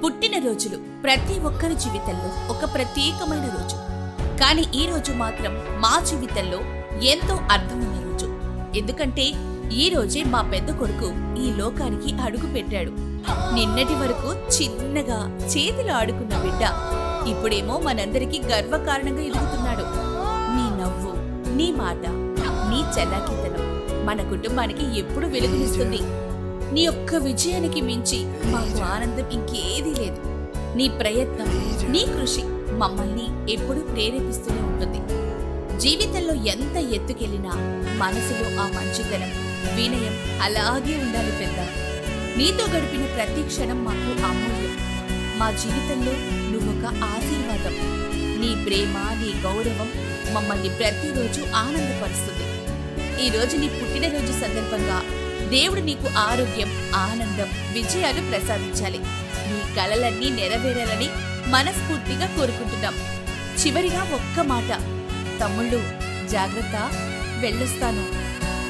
పుట్టినరోజులు ప్రతి ఒక్కరి జీవితంలో ఒక ప్రత్యేకమైన రోజు. కానీ ఈ రోజు మాత్రం మా జీవితంలో ఎంతో అర్థమున్న రోజు. ఎందుకంటే ఈ రోజే మా పెద్ద కొడుకు ఈ లోకానికి అడుగు పెట్టాడు. నిన్నటి వరకు చిన్నగా చేతిలో ఆడుకున్న బిడ్డ ఇప్పుడేమో మనందరికీ గర్వకారణంగా ఎదుగుతున్నాడు. నీ నవ్వు, నీ మాట, నీ చలాకీతనం మన కుటుంబానికి ఎప్పుడు వెలుగునిస్తుంది. నీ ఒక్క విజయానికి మించి మాకు ఆనందం ఇంకేదీ లేదు. నీ ప్రయత్నం, నీ కృషి మమ్మల్ని ఎప్పుడూ ప్రేరేపిస్తూనే ఉంటుంది. జీవితంలో ఎంత ఎత్తుకెళ్ళినా మనసులో ఆ మంచితనం, వినయం అలాగే ఉండాలి పెద్ద. నీతో గడిపిన ప్రతి క్షణం మాకు అమూల్యం. మా జీవితంలో నువ్వొక ఆశీర్వాదం. నీ ప్రేమ, నీ గౌరవం మమ్మల్ని ప్రతిరోజు ఆనందపరుస్తుంది. ఈరోజు నీ పుట్టినరోజు సందర్భంగా దేవుడు నీకు ఆరోగ్యం, ఆనందం, విజయాలు ప్రసాదించాలి. నీ కలలన్నీ నెరవేరాలని మనస్ఫూర్తిగా కోరుకుంటున్నాం. చివరిగా ఒక్క మాట, తమ్ముళ్ళు జాగ్రత్త, వెళ్ళొస్తాను.